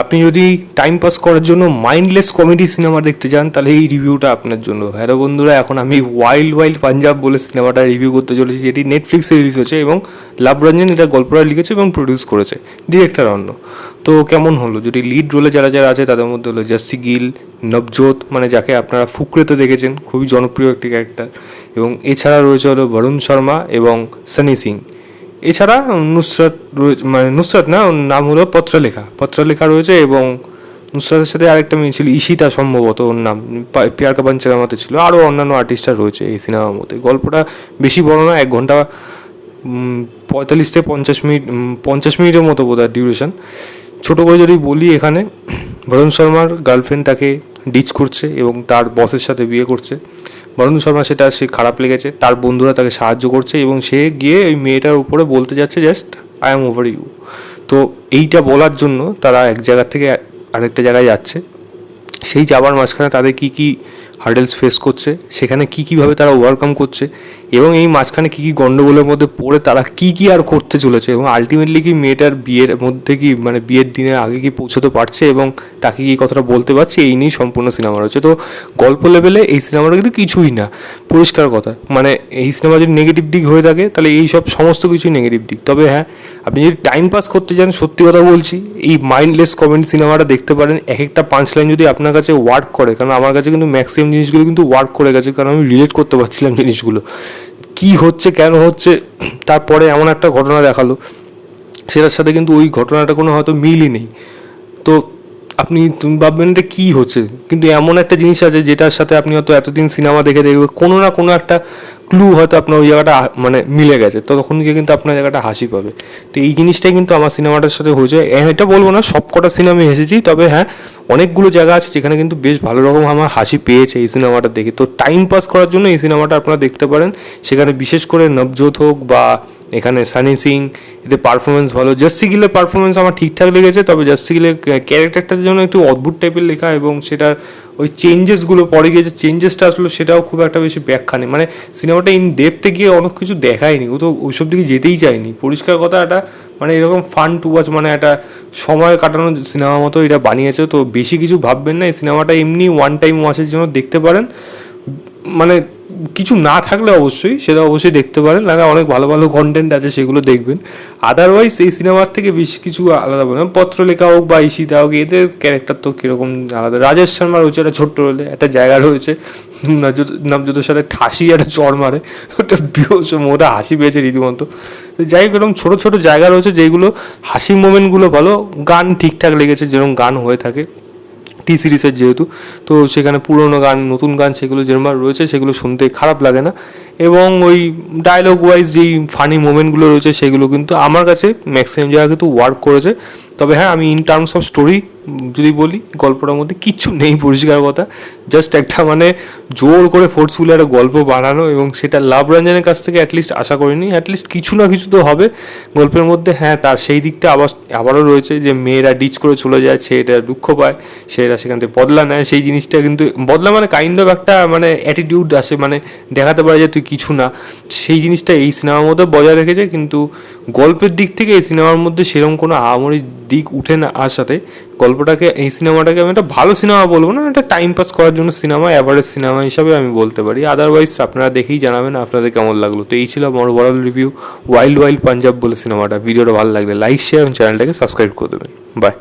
আপনি যদি time pass করার জন্য মাইন্ডলেস কমেডি সিনেমা দেখতে চান তাহলে এই রিভিউটা আপনার জন্য। হ্যালো বন্ধুরা, এখন আমি ওয়াইল্ড ওয়াইল্ড পাঞ্জাব বলে সিনেমাটা রিভিউ করতে চলেছি, যেটি নেটফ্লিক্সে রিলিজ হয়েছে এবং লাভ রঞ্জন এটা গল্পটা লিখেছে এবং প্রডিউস করেছে, ডিরেক্টর অন্য। তো কেমন হলো? যদি লিড রোলে যারা যারা আছে তাদের মধ্যে হলো জার্সি গিল, নবজোত, মানে যাকে আপনারা ফুকরেতে দেখেছেন, খুবই জনপ্রিয় একটি ক্যারেক্টার, এবং এছাড়া রয়েছে হলো বরুণ শর্মা এবং সানি সিং। এছাড়া নুসরাত রয়েছে, মানে নুসরাত না, ওর নাম হলো পত্রলেখা রয়েছে, এবং নুসরাতের সাথে আরেকটা মেয়ে ছিল ঈশিতা সম্ভবত ওর নাম, পিয়ার কা পাঞ্চারামাতে ছিল, আরও অন্যান্য আর্টিস্টরা রয়েছে এই সিনেমার মধ্যে। গল্পটা বেশি বড় না, 1 ঘন্টা 45 থেকে 50 মিনিটের মতো বোধ হয় ডিউরেশন। ছোটো করে যদি বলি, এখানে বরুণ শর্মার গার্লফ্রেন্ড তাকে ডিচ করছে এবং তার বসের সাথে বিয়ে করছে। বরুণ শর্মা সেটা সে খারাপ লেগেছে, তার বন্ধুরা তাকে সাহায্য করছে এবং সে গিয়ে ওই মেয়েটার উপরে বলতে যাচ্ছে just I am over you. তো এইটা বলার জন্য তারা এক জায়গা থেকে আরেকটা জায়গায় যাচ্ছে। সেই যাওয়ার মাঝখানে তাদের কী কী হার্ডেলস ফেস করছে, সেখানে কীভাবে তারা ওভারকাম করছে, এবং এই মাঝখানে কী গণ্ডগোলের মধ্যে পড়ে তারা কী আর করতে চলেছে, এবং আলটিমেটলি কি মেয়েটার বিয়ের মধ্যে কি, মানে বিয়ের দিনের আগে কি পৌঁছতে পারছে এবং তাকে কি কথাটা বলতে পারছে, এই নিয়েই সম্পূর্ণ সিনেমা রয়েছে। তো গল্প লেভেলে এই সিনেমাটা কিন্তু কিছুই না, পরিষ্কার কথা। মানে এই সিনেমা যদি নেগেটিভ দিক হয়ে থাকে তাহলে এই সব সমস্ত কিছুই নেগেটিভ দিক। তবে হ্যাঁ, আপনি যদি টাইম পাস করতে চান, সত্যি কথা বলছি, এই মাইন্ডলেস কমেডি সিনেমাটা দেখতে পারেন। এক একটা পাঁচ লাইন যদি আপনার কাছে ওয়ার্ক করে, কারণ আমার কাছে কিন্তু ম্যাক্সিমাম জিনিসগুলো কিন্তু ওয়ার্ক করে গেছে, কারণ আমি রিলেট করতে পারছিলাম জিনিসগুলো কী হচ্ছে, কেন হচ্ছে। তারপরে এমন একটা ঘটনা দেখালো, সেটার সাথে কিন্তু ওই ঘটনাটা কোনো হয়তো মিলই নেই। তো তুমি ভাববেন এটা কী হচ্ছে, কিন্তু এমন একটা জিনিস আছে যেটার সাথে আপনি হয়তো এতদিন সিনেমা দেখে দেখবে কোনো না কোনো একটা ক্লু হয়তো আপনার ওই জায়গাটা মানে মিলে গেছে, তো তখন গিয়ে কিন্তু আপনার জায়গাটা হাসি পাবে। তো এই জিনিসটাই কিন্তু আমার সিনেমাটার সাথে হয়েছে। এটা বলবো না সব কটা সিনেমায় হেসেছি, তবে হ্যাঁ অনেকগুলো জায়গা আছে যেখানে কিন্তু বেশ ভালো রকম আমার হাসি পেয়েছে এই সিনেমাটা দেখে। তো টাইম পাস করার জন্য এই সিনেমাটা আপনারা দেখতে পারেন। সেখানে বিশেষ করে নবজোত হোক বা এখানে সানি সিং, এদের পারফরমেন্স ভালো। জার্সি গিলের পারফরমেন্স আমার ঠিকঠাক লেগেছে, তবে জার্সি গিলের ক্যারেক্টারটার জন্য একটু অদ্ভুত টাইপের লেখা, এবং সেটার ওই চেঞ্জেসগুলো পরে গিয়ে যে চেঞ্জেসটা আসলো সেটাও খুব একটা বেশি ব্যাখ্যা নেই। মানে সিনেমাটা ইন ডেপথে গিয়ে অনেক কিছু দেখায়নি, ও তো ওইসব দিকে যেতেই চায়নি। পরিষ্কার কথা, এটা মানে এরকম ফান টু ওয়াচ, মানে একটা সময় কাটানোর সিনেমার মতো এটা বানিয়েছে। তো বেশি কিছু ভাববেন না, এই সিনেমাটা এমনি ওয়ান টাইম ওয়াচের জন্য দেখতে পারেন। মানে কিছু না থাকলে অবশ্যই সেটা অবশ্যই দেখতে পারেন, না অনেক ভালো ভালো কন্টেন্ট আছে সেগুলো দেখবেন। আদারওয়াইজ এই সিনেমার থেকে বেশি কিছু আলাদা বলে না। পত্রলেখা হোক বা ঈশিতা হোক, এদের ক্যারেক্টার তো কীরকম আলাদা। রাজেশ শর্মা রয়েছে একটা ছোট্ট রোলে, একটা জায়গা রয়েছে নবজোতের সাথে ঠাসি একটা চড় মারে, ওটা বিহস, ওটা হাসি পেয়েছে রীতিমতো। তো যাই হোক, এরকম ছোটো ছোটো জায়গা রয়েছে যেগুলো হাসি মোমেন্টগুলো ভালো। গান ঠিকঠাক লেগেছে, যেরকম গান হয়ে থাকে টি সিরিজের যেহেতু, তো সেখানে পুরোনো গান নতুন গান সেগুলো যেরকম রয়েছে সেগুলো শুনতে খারাপ লাগে না। এবং ওই ডায়লগ ওয়াইজ যেই ফানি মোমেন্টগুলো রয়েছে সেগুলো কিন্তু আমার কাছে ম্যাক্সিমাম জায়গা কিন্তু ওয়ার্ক করেছে। তবে হ্যাঁ, আমি ইন টার্মস অফ স্টোরি যদি বলি, গল্পটার মধ্যে কিচ্ছু নেই, পরিষ্কার কথা। জাস্ট একটা মানে জোর করে ফোর্সফুলি একটা গল্প বানানো, এবং সেটা লাভ রঞ্জনের কাছ থেকে অ্যাটলিস্ট আশা করিনি। অ্যাটলিস্ট কিছু না কিছু তো হবে গল্পের মধ্যে। হ্যাঁ, তার সেই দিকটা আবারও রয়েছে যে মেয়েরা ডিচ করে চলে যায়, ছেলেটা দুঃখ পায়, ছেলেরা সেখান থেকে বদলা নেয়। সেই জিনিসটা কিন্তু বদলা মানে কাইন্ড অফ একটা মানে অ্যাটিটিউড আসে, মানে দেখাতে পারে যে তুই কিছু না। সেই জিনিসটা এই সিনেমার মধ্যে বজায় রেখেছে, কিন্তু গল্পের দিক থেকে এই সিনেমার মধ্যে সেরকম কোনো আহামরি দিক উঠে না আসাতে গল্পটাকে, এই সিনেমাটাকে আমি একটা ভালো সিনেমা বলবো না, একটা টাইম পাস করার জন্য সিনেমা, অ্যাভারেজ সিনেমা হিসাবে আমি বলতে পারি। আদারওয়াইজ আপনারা দেখেই জানাবেন আপনাদের কেমন লাগলো। তো এই ছিল আমার overall review wild wild Punjab বলে সিনেমাটা। ভিডিওটা ভালো লাগলে লাইক, শেয়ার এবং চ্যানেলটাকে সাবস্ক্রাইব করে দেবেন। বাই।